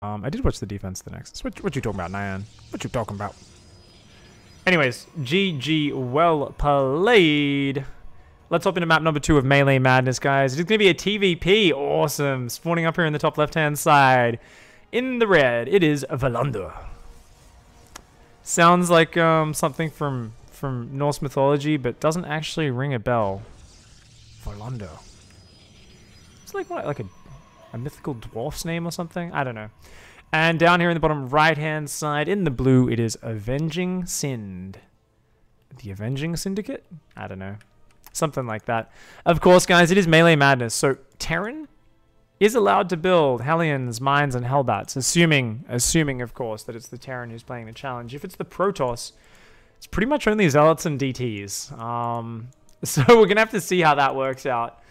I did watch the defense of the Nexus. What you talking about, Nyan? What you talking about? Anyways, GG, well played. Let's hop into map number 2 of Melee Madness, guys. It's going to be a TVP. Awesome. Spawning up here in the top left-hand side. In the red, it is Valander. Sounds like something from Norse mythology, but doesn't actually ring a bell. Valander. It's like what, like a mythical dwarf's name or something? I don't know. And down here in the bottom right-hand side, in the blue, it is Avenging Sind. The Avenging Syndicate? I don't know. Something like that. Of course, guys, it is Melee Madness. So, Terran is allowed to build Hellions, Mines, and Hellbats, assuming, of course, that it's the Terran who's playing the challenge. If it's the Protoss, it's pretty much only Zealots and DTs. So we're going to have to see how that works out.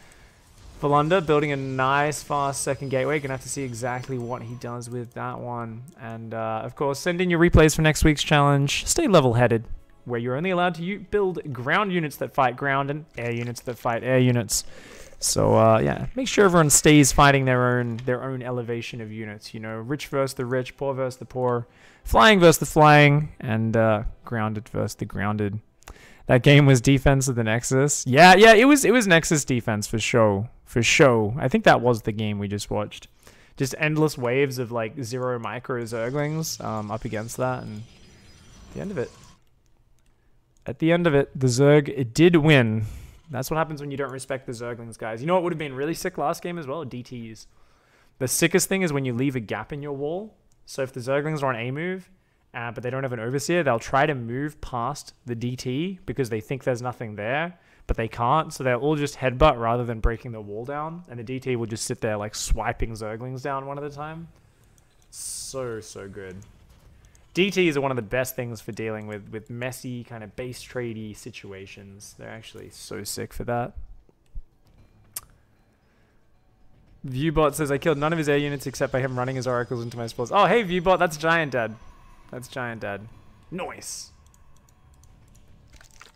Valander building a nice, fast second gateway. Going to have to see exactly what he does with that one. And, of course, send in your replays for next week's challenge. Stay level-headed, where you're only allowed to build ground units that fight ground and air units that fight air units. So, yeah, make sure everyone stays fighting their own elevation of units. You know, rich versus the rich, poor versus the poor, flying versus the flying, and grounded versus the grounded. That game was defense of the Nexus. Yeah, it was Nexus defense for show. For show. I think that was the game we just watched. Just endless waves of like 0 micro Zerglings up against that, and at the end of it, the Zerg did win. That's what happens when you don't respect the Zerglings, guys. You know what would have been really sick last game as well? DTs. The sickest thing is when you leave a gap in your wall. So if the Zerglings are on A move, but they don't have an Overseer, they'll try to move past the DT because they think there's nothing there, but they can't. So they'll all just headbutt rather than breaking the wall down. And the DT will just sit there like swiping Zerglings down one at a time. So good. DTs are one of the best things for dealing with messy, kind of base tradey situations. They're actually so sick for that. Viewbot says, I killed none of his air units except by him running his oracles into my spells. Oh, hey, Viewbot, that's Giant Dad. That's Giant Dad. Nice.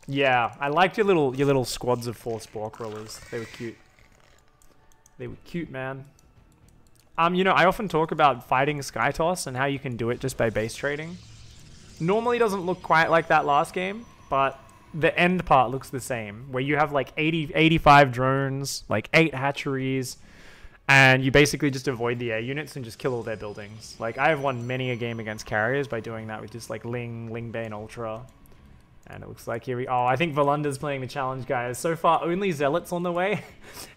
Yeah, I liked your little squads of 4 spore crawlers. They were cute. They were cute, man. You know, I often talk about fighting Skytoss and how you can do it just by base trading. Normally doesn't look quite like that last game, but the end part looks the same, where you have like 85 drones, like 8 hatcheries, and you basically just avoid the air units and just kill all their buildings. Like, I have won many a game against carriers by doing that with just like Ling Bane Ultra. And it looks like here we... Oh, I think Valander's playing the challenge, guys. So far, only Zealots on the way.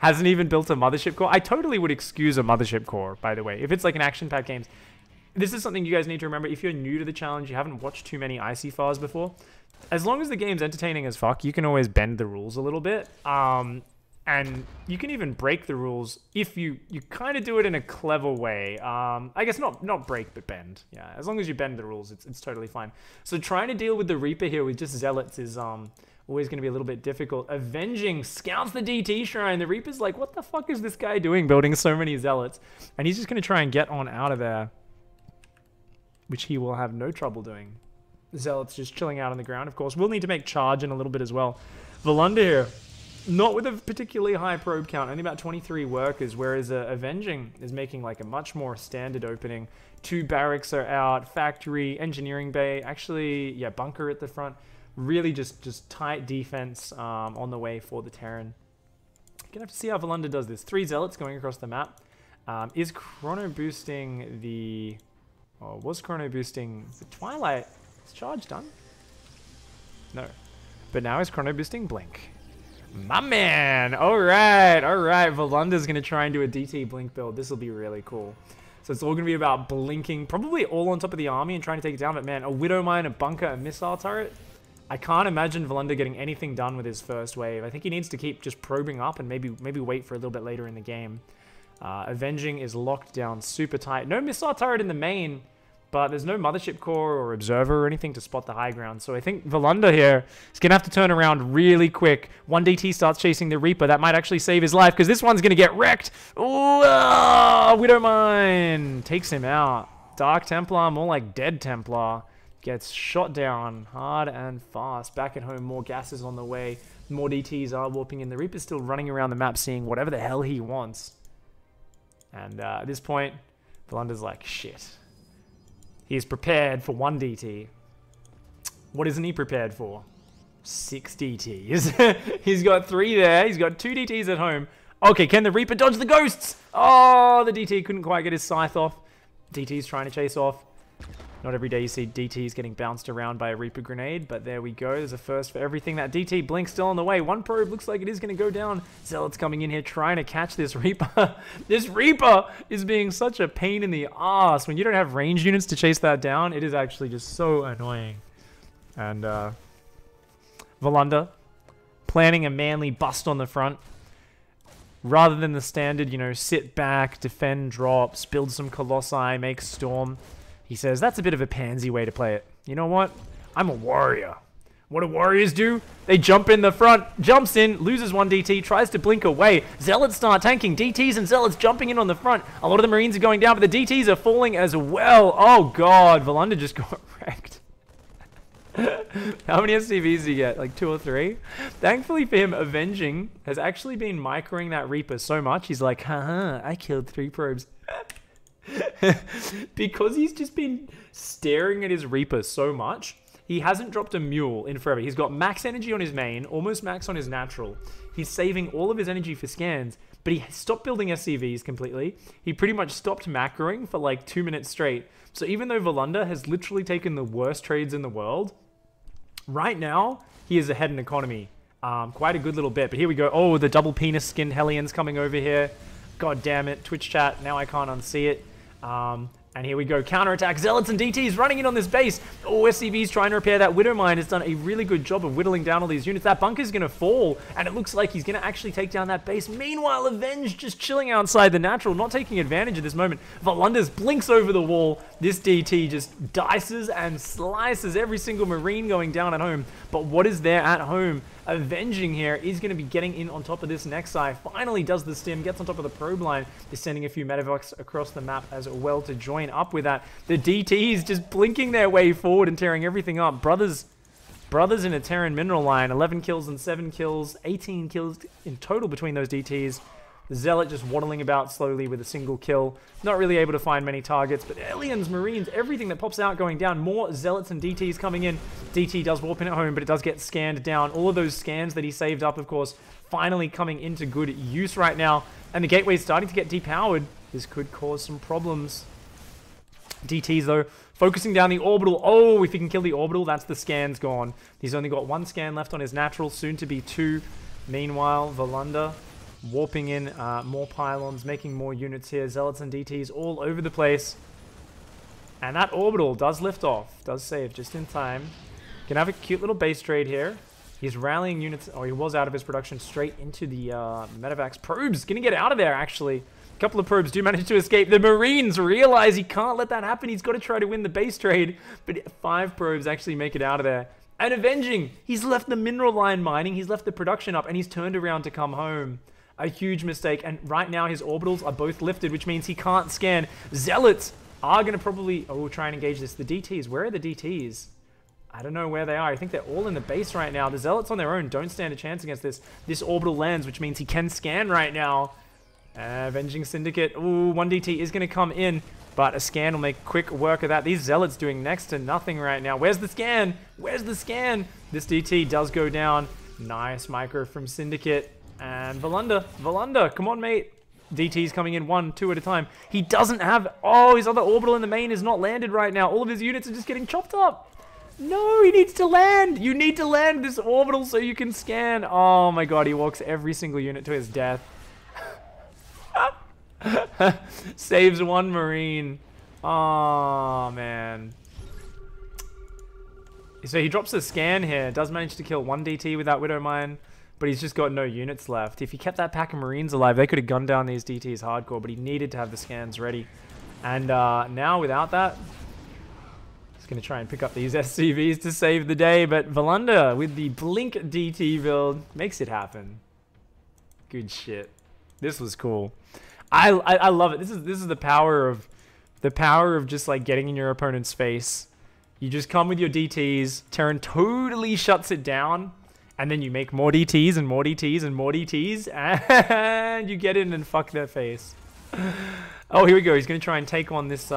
Hasn't even built a Mothership Core. I totally would excuse a Mothership Core, by the way. If it's like an action-packed game. This is something you guys need to remember. If you're new to the challenge, you haven't watched too many ICYFARs before, as long as the game's entertaining as fuck, you can always bend the rules a little bit. And you can even break the rules if you kind of do it in a clever way. I guess not break, but bend. Yeah, as long as you bend the rules, it's totally fine. So trying to deal with the Reaper here with just Zealots is always going to be a little bit difficult. Avenging scouts the DT Shrine. The Reaper's like, what the fuck is this guy doing building so many Zealots? And he's just going to try and get on out of there, which he will have no trouble doing. Zealots just chilling out on the ground. Of course, we'll need to make charge in a little bit as well. Valander here. Not with a particularly high probe count, only about 23 workers, whereas Avenging is making like a much more standard opening. 2 barracks are out, factory, engineering bay, actually, yeah, bunker at the front. Really just tight defense on the way for the Terran. Gonna have to see how Valander does this. 3 Zealots going across the map. Is chrono boosting the... Oh, was chrono boosting the Twilight? Is charge done? No. But now is chrono boosting Blink. My man! Alright. Valander's going to try and do a DT Blink build. This will be really cool. So it's all going to be about blinking, probably all on top of the army and trying to take it down. But man, a Widow Mine, a bunker, a missile turret. I can't imagine Valander getting anything done with his first wave. I think he needs to keep just probing up and maybe wait for a little bit later in the game. Avenging is locked down super tight. No missile turret in the main, but there's no Mothership Core or Observer or anything to spot the high ground. So I think Valander here is going to have to turn around really quick. 1DT starts chasing the Reaper. That might actually save his life because this one's going to get wrecked. Ooh, Widow Mine takes him out. Dark Templar, more like Dead Templar, gets shot down hard and fast. Back at home, more gases on the way. More DTs are warping in. The Reaper's still running around the map seeing whatever the hell he wants. And at this point, Volunda's like, shit. He's prepared for 1 DT. What isn't he prepared for? 6 DTs. He's got 3 there. He's got 2 DTs at home. Okay, can the Reaper dodge the ghosts? Oh, the DT couldn't quite get his scythe off. DT's trying to chase off. Not every day you see DTs getting bounced around by a Reaper grenade, but there we go. There's a first for everything. That DT Blink still on the way. 1 probe looks like it is going to go down. Zealot's coming in here trying to catch this Reaper. This Reaper is being such a pain in the ass. When you don't have range units to chase that down, it is actually just so annoying. And Volunda planning a manly bust on the front. Rather than the standard, you know, sit back, defend drops, build some Colossi, make Storm. He says, that's a bit of a pansy way to play it. You know what? I'm a warrior. What do warriors do? They jump in the front, jumps in, loses 1 DT, tries to blink away. Zealots start tanking. DTs and Zealots jumping in on the front. A lot of the Marines are going down, but the DTs are falling as well. Oh, God. Volunda just got wrecked. How many SCVs did he get? Like 2 or 3? Thankfully for him, Avenging has actually been microing that Reaper so much. He's like, haha, I killed 3 probes. Because he's just been staring at his Reaper so much, he hasn't dropped a mule in forever. He's got max energy on his main, almost max on his natural. He's saving all of his energy for scans, but he stopped building SCVs completely. He pretty much stopped macroing for like 2 minutes straight. So even though Volunda has literally taken the worst trades in the world, right now, he is ahead in economy. Quite a good little bit. But here we go. Oh, the double penis skinned Hellions coming over here. God damn it. Twitch chat. Now I can't unsee it. And here we go. Counterattack. Zealots and DTs running in on this base. Oh, SCV's trying to repair that. Widowmine has done a really good job of whittling down all these units. That bunker's going to fall. And it looks like he's going to actually take down that base. Meanwhile, Avenge just chilling outside the natural. Not taking advantage of this moment. Volunda's blinks over the wall. This DT just dices and slices every single Marine going down at home. But what is there at home? Avenging here is going to be getting in on top of this Nexi. Finally does the stim, gets on top of the probe line, is sending a few Medivacs across the map as well to join up with that. The DTs just blinking their way forward and tearing everything up. Brothers in a Terran mineral line, 11 kills and 7 kills, 18 kills in total between those DTs. The Zealot just waddling about slowly with a single kill. Not really able to find many targets, but aliens, Marines, everything that pops out going down. More Zealots and DTs coming in. DT does warp in at home, but it does get scanned down. All of those scans that he saved up, of course, finally coming into good use right now. And the gateway's starting to get depowered. This could cause some problems. DTs, though, focusing down the orbital. Oh, if he can kill the orbital, that's the scans gone. He's only got 1 scan left on his natural, soon to be 2. Meanwhile, Volunda warping in more pylons, making more units here. Zealots and DTs all over the place. And that orbital does lift off. Does save just in time. Can have a cute little base trade here. He's rallying units, or he was out of his production, straight into the Medivacs. Probes gonna get out of there, actually. A couple of probes do manage to escape. The Marines realize he can't let that happen. He's got to try to win the base trade. But 5 probes actually make it out of there. And Avenging, he's left the mineral line mining. He's left the production up, and he's turned around to come home. A huge mistake, and right now his orbitals are both lifted, which means he can't scan. Zealots are going to probably... Oh, try and engage this. The DTs, where are the DTs? I don't know where they are. I think they're all in the base right now. The Zealots on their own don't stand a chance against this. This orbital lands, which means he can scan right now. Avenging Syndicate. Ooh, 1 DT is going to come in, but a scan will make quick work of that. These Zealots doing next to nothing right now. Where's the scan? Where's the scan? This DT does go down. Nice micro from Syndicate. And Volunda, come on, mate. DT's coming in 1, 2 at a time. He doesn't have... Oh, his other orbital in the main is not landed right now. All of his units are just getting chopped up. No, he needs to land. You need to land this orbital so you can scan. Oh my god, he walks every single unit to his death. Saves 1 Marine. Oh, man. So he drops a scan here. Does manage to kill 1 DT with that Widowmine. But he's just got no units left. If he kept that pack of Marines alive, they could have gunned down these DTs hardcore, but he needed to have the scans ready. And now, without that, he's going to try and pick up these SCVs to save the day. But Volunda, with the Blink DT build, makes it happen. Good shit. This was cool. I love it. This is the power of just like getting in your opponent's face. You just come with your DTs. Terran totally shuts it down. And then you make more DTs and more DTs and more DTs, and you get in and fuck their face. Oh, here we go. He's going to try and take on this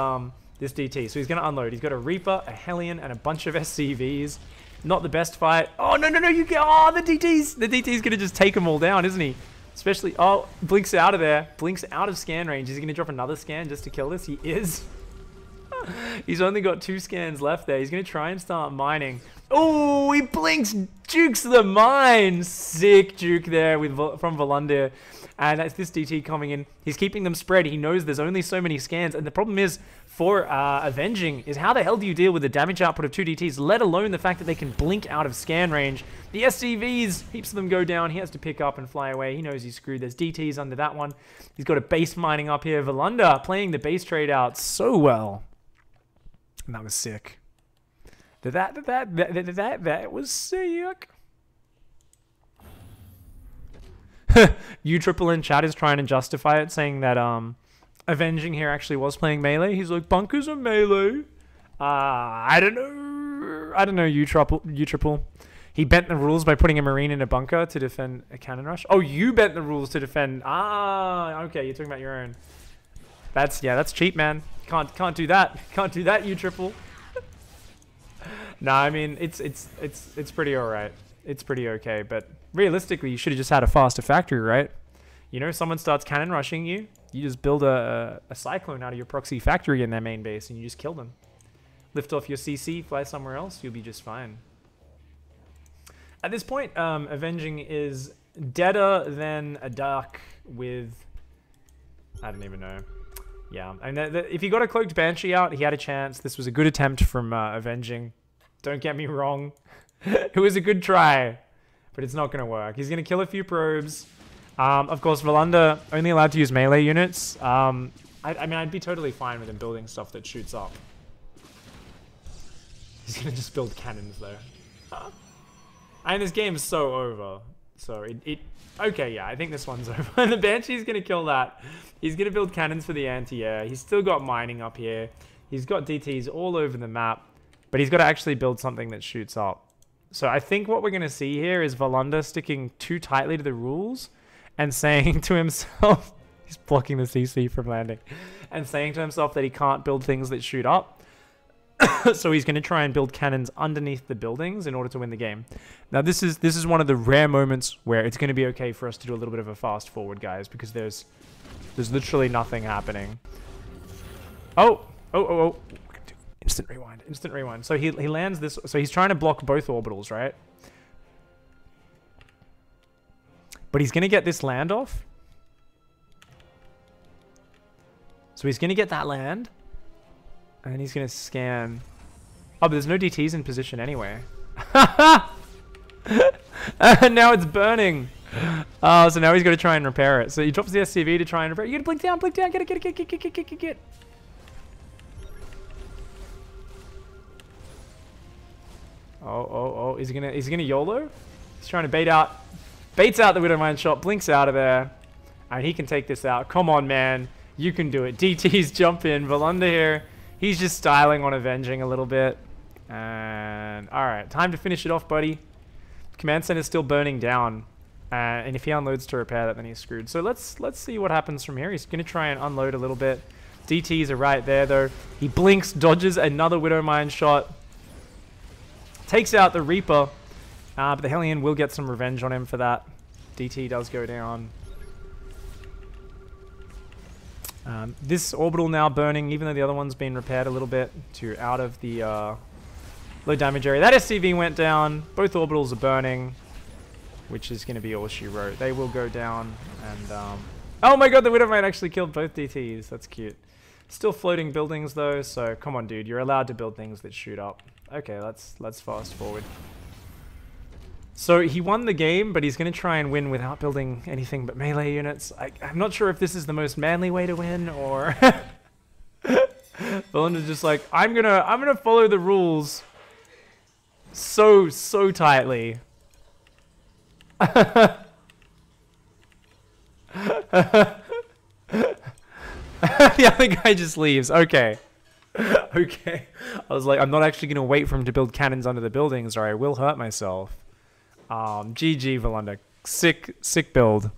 this DT. So he's going to unload. He's got a Reaper, a Hellion, and a bunch of SCVs. Not the best fight. Oh, no, no, no. You get... Oh, the DT's going to just take them all down, isn't he? Especially... Oh, Blinks out of there. Blinks out of scan range. Is he going to drop another scan just to kill this? He is. He's only got 2 scans left there. He's going to try and start mining. Oh, he blinks, jukes the mine. Sick juke there from Volundir. And that's this DT coming in. He's keeping them spread. He knows there's only so many scans. And the problem is, for Avenging, is how the hell do you deal with the damage output of 2 DTs, let alone the fact that they can blink out of scan range. The SCVs, heaps of them go down. He has to pick up and fly away. He knows he's screwed. There's DTs under that one. He's got a base mining up here. Volundir playing the base trade out so well. And that was sick. That was sick. U Triple in chat is trying to justify it, saying that Avenging here actually was playing melee. He's like, bunkers are melee. I don't know. U Triple. He bent the rules by putting a Marine in a bunker to defend a cannon rush. Oh, you bent the rules to defend. Ah, okay. You're talking about your own. That's cheap, man. Can't do that. Can't do that, U Triple. Nah, I mean it's pretty alright. It's pretty okay, but realistically, you should have just had a faster factory, right? You know, someone starts cannon rushing you, you just build a cyclone out of your proxy factory in their main base, and you just kill them. Lift off your CC, fly somewhere else, you'll be just fine. At this point, Avenging is deader than a duck with... I don't even know. Yeah, and if he got a Cloaked Banshee out, he had a chance. This was a good attempt from Avenging. Don't get me wrong. It was a good try, but it's not going to work. He's going to kill a few probes. Of course, Volundir only allowed to use melee units. I mean, I'd be totally fine with him building stuff that shoots up. He's going to just build cannons, though. And this game is so over. So okay, yeah, I think this one's over. The Banshee's going to kill that. He's going to build cannons for the anti-air. He's still got mining up here. He's got DTs all over the map. But he's got to actually build something that shoots up. So I think what we're going to see here is Volundir sticking too tightly to the rules and saying to himself, he's blocking the CC from landing, and saying to himself that he can't build things that shoot up. So he's going to try and build cannons underneath the buildings in order to win the game. Now this is one of the rare moments where it's going to be okay for us to do a little bit of a fast forward, guys, because there's literally nothing happening. Oh. Instant rewind. So he lands this. So he's trying to block both orbitals, right? But he's going to get this land off. So he's going to get that land. And then he's going to scan. Oh, but there's no DTs in position anyway. And now it's burning. Oh, so now he's got to try and repair it. So he drops the SCV to try and repair it. You got to blink down. Get. Oh, is he gonna YOLO? He's trying to baits out the Widowmine shot, blinks out of there. And he can take this out. Come on, man. You can do it. DTs jump in. Volundir here. He's just styling on Avenging a little bit. And alright, time to finish it off, buddy. Command Center's still burning down. And if he unloads to repair that, then he's screwed. So let's see what happens from here. He's gonna try and unload a little bit. DTs are right there though. He blinks, dodges another Widowmine shot. Takes out the Reaper, but the Hellion will get some revenge on him for that. DT does go down. This orbital now burning, even though the other one's been repaired a little bit to out of the low damage area. That SCV went down. Both orbitals are burning, which is going to be all she wrote. They will go down. And oh my god, the Widowmine actually killed both DTs. That's cute. Still floating buildings though, so come on, dude. You're allowed to build things that shoot up. Okay, let's fast forward. So he won the game, but he's going to try and win without building anything but melee units. I'm not sure if this is the most manly way to win, or Volindir's just like, I'm gonna follow the rules so tightly. The other guy just leaves. Okay. Okay. I was like, I'm not actually going to wait for him to build cannons under the buildings or I will hurt myself. GG, Volundir. Sick build.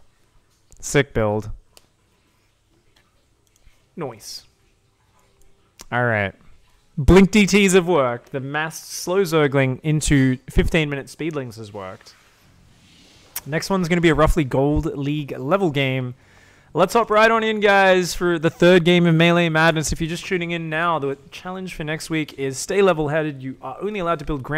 Sick build. Noise. All right. Blink DTs have worked. The massed slow zergling into 15-minute speedlings has worked. Next one's going to be a roughly gold league level game. Let's hop right on in, guys, for the third game of Melee Madness. If you're just tuning in now, the challenge for next week is stay level-headed. You are only allowed to build ground